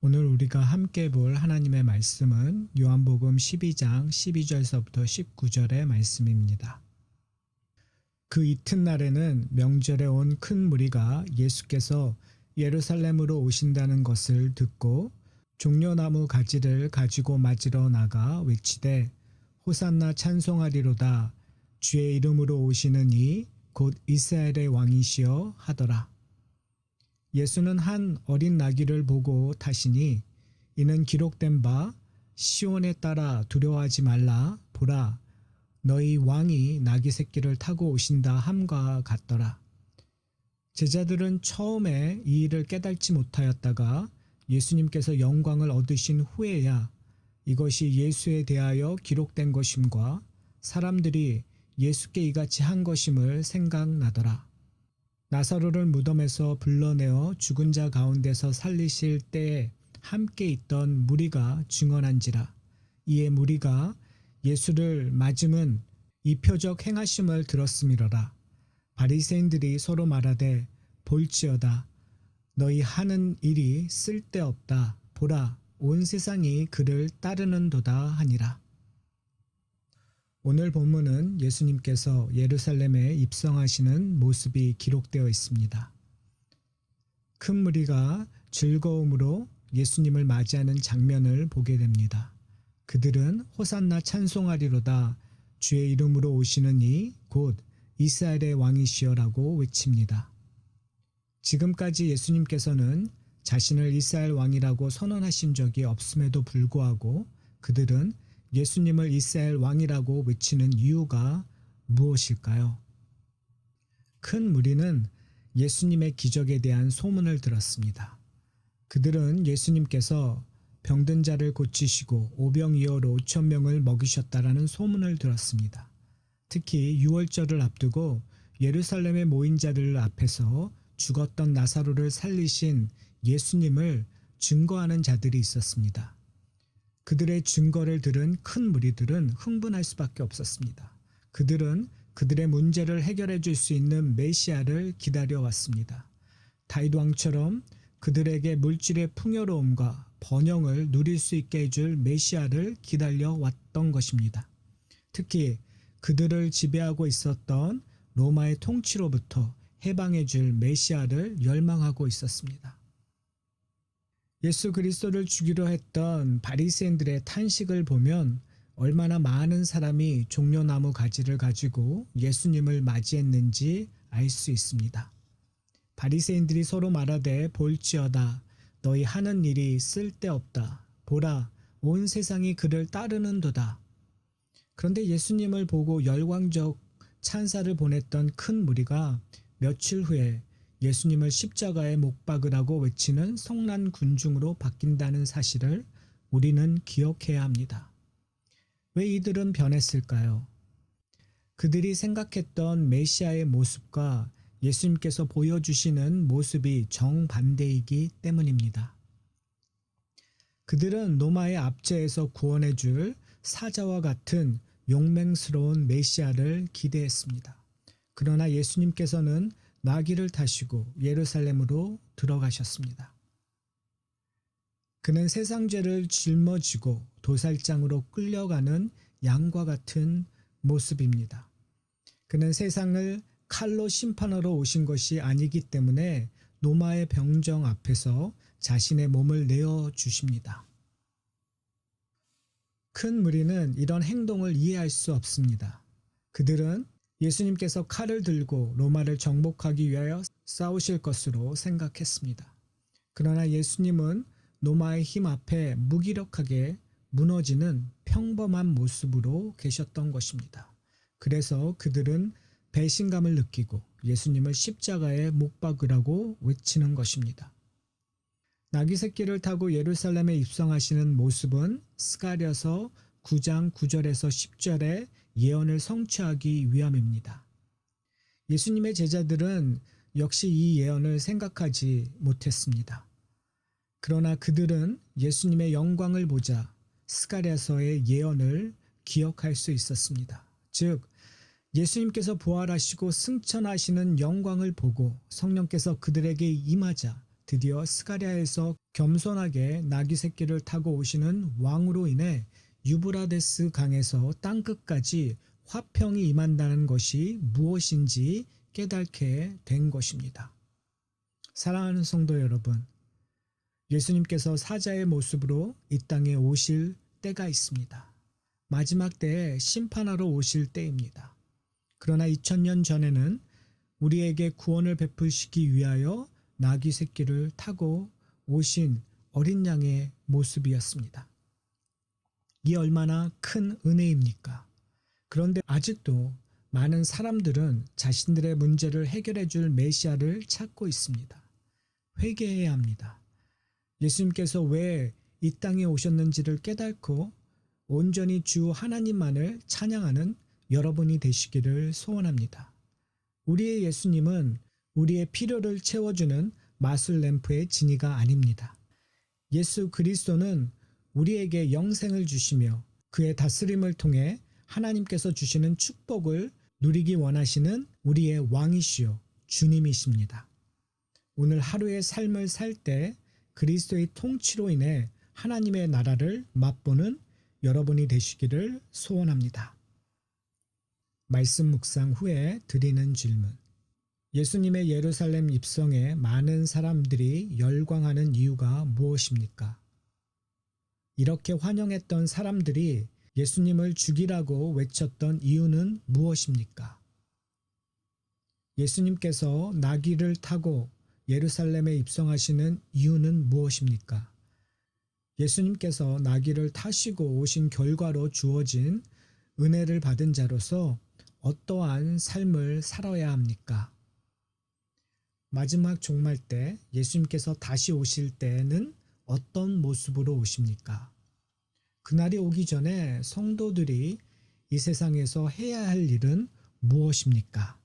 오늘 우리가 함께 볼 하나님의 말씀은 요한복음 12장 12절서부터 19절의 말씀입니다. 그 이튿날에는 명절에 온 큰 무리가 예수께서 예루살렘으로 오신다는 것을 듣고 종려나무 가지를 가지고 맞으러 나가 외치되 호산나 찬송하리로다 주의 이름으로 오시는 이 곧 이스라엘의 왕이시여 하더라. 예수는 한 어린 나귀를 보고 타시니 이는 기록된 바 시온에 따라 두려워하지 말라 보라 너희 왕이 나귀 새끼를 타고 오신다 함과 같더라. 제자들은 처음에 이 일을 깨닫지 못하였다가 예수님께서 영광을 얻으신 후에야 이것이 예수에 대하여 기록된 것임과 사람들이 예수께 이같이 한 것임을 생각나더라. 나사로를 무덤에서 불러내어 죽은 자 가운데서 살리실 때에 함께 있던 무리가 증언한지라. 이에 무리가 예수를 맞음은 이 표적 행하심을 들었음이로라. 바리새인들이 서로 말하되 볼지어다 너희 하는 일이 쓸데없다 보라 온 세상이 그를 따르는도다 하니라. 오늘 본문은 예수님께서 예루살렘에 입성하시는 모습이 기록되어 있습니다. 큰 무리가 즐거움으로 예수님을 맞이하는 장면을 보게 됩니다. 그들은 호산나 찬송하리로다 주의 이름으로 오시는 이 곧 이스라엘의 왕이시여라고 외칩니다. 지금까지 예수님께서는 자신을 이스라엘 왕이라고 선언하신 적이 없음에도 불구하고 그들은 예수님을 이스라엘 왕이라고 외치는 이유가 무엇일까요? 큰 무리는 예수님의 기적에 대한 소문을 들었습니다. 그들은 예수님께서 병든 자를 고치시고 오병이어로 5천 명을 먹이셨다라는 소문을 들었습니다. 특히 유월절을 앞두고 예루살렘에 모인 자들 앞에서 죽었던 나사로를 살리신 예수님을 증거하는 자들이 있었습니다. 그들의 증거를 들은 큰 무리들은 흥분할 수밖에 없었습니다. 그들은 그들의 문제를 해결해 줄 수 있는 메시아를 기다려왔습니다. 다윗 왕처럼 그들에게 물질의 풍요로움과 번영을 누릴 수 있게 해줄 메시아를 기다려왔던 것입니다. 특히 그들을 지배하고 있었던 로마의 통치로부터 해방해 줄 메시아를 열망하고 있었습니다. 예수 그리스도를 죽이려 했던 바리새인들의 탄식을 보면 얼마나 많은 사람이 종려나무 가지를 가지고 예수님을 맞이했는지 알 수 있습니다. 바리새인들이 서로 말하되 볼지어다 너희 하는 일이 쓸데없다 보라 온 세상이 그를 따르는도다. 그런데 예수님을 보고 열광적 찬사를 보냈던 큰 무리가 며칠 후에 예수님을 십자가에 못 박으라고 외치는 성난 군중으로 바뀐다는 사실을 우리는 기억해야 합니다. 왜 이들은 변했을까요? 그들이 생각했던 메시아의 모습과 예수님께서 보여주시는 모습이 정반대이기 때문입니다. 그들은 로마의 압제에서 구원해 줄 사자와 같은 용맹스러운 메시아를 기대했습니다. 그러나 예수님께서는 나귀를 타시고 예루살렘으로 들어가셨습니다. 그는 세상 죄를 짊어지고 도살장으로 끌려가는 양과 같은 모습입니다. 그는 세상을 칼로 심판하러 오신 것이 아니기 때문에 로마의 병정 앞에서 자신의 몸을 내어 주십니다. 큰 무리는 이런 행동을 이해할 수 없습니다. 그들은 예수님께서 칼을 들고 로마를 정복하기 위하여 싸우실 것으로 생각했습니다. 그러나 예수님은 로마의 힘 앞에 무기력하게 무너지는 평범한 모습으로 계셨던 것입니다. 그래서 그들은 배신감을 느끼고 예수님을 십자가에 못 박으라고 외치는 것입니다. 나귀 새끼를 타고 예루살렘에 입성하시는 모습은 스가랴서 9장 9절에서 10절의 예언을 성취하기 위함입니다. 예수님의 제자들은 역시 이 예언을 생각하지 못했습니다. 그러나 그들은 예수님의 영광을 보자 스가랴서의 예언을 기억할 수 있었습니다. 즉 예수님께서 부활하시고 승천하시는 영광을 보고 성령께서 그들에게 임하자 드디어 스가랴에서 겸손하게 나귀 새끼를 타고 오시는 왕으로 인해 유브라데스 강에서 땅끝까지 화평이 임한다는 것이 무엇인지 깨닫게 된 것입니다. 사랑하는 성도 여러분, 예수님께서 사자의 모습으로 이 땅에 오실 때가 있습니다. 마지막 때에 심판하러 오실 때입니다. 그러나 2000년 전에는 우리에게 구원을 베푸시기 위하여 나귀 새끼를 타고 오신 어린 양의 모습이었습니다. 이 얼마나 큰 은혜입니까? 그런데 아직도 많은 사람들은 자신들의 문제를 해결해 줄 메시아를 찾고 있습니다. 회개해야 합니다. 예수님께서 왜 이 땅에 오셨는지를 깨닫고 온전히 주 하나님만을 찬양하는 여러분이 되시기를 소원합니다. 우리의 예수님은 우리의 필요를 채워주는 마술 램프의 진이가 아닙니다. 예수 그리스도는 우리에게 영생을 주시며 그의 다스림을 통해 하나님께서 주시는 축복을 누리기 원하시는 우리의 왕이시요 주님이십니다. 오늘 하루의 삶을 살 때 그리스도의 통치로 인해 하나님의 나라를 맛보는 여러분이 되시기를 소원합니다. 말씀 묵상 후에 드리는 질문. 예수님의 예루살렘 입성에 많은 사람들이 열광하는 이유가 무엇입니까? 이렇게 환영했던 사람들이 예수님을 죽이라고 외쳤던 이유는 무엇입니까? 예수님께서 나귀를 타고 예루살렘에 입성하시는 이유는 무엇입니까? 예수님께서 나귀를 타시고 오신 결과로 주어진 은혜를 받은 자로서 어떠한 삶을 살아야 합니까? 마지막 종말 때 예수님께서 다시 오실 때에는 어떤 모습으로 오십니까? 그날이 오기 전에 성도들이 이 세상에서 해야 할 일은 무엇입니까?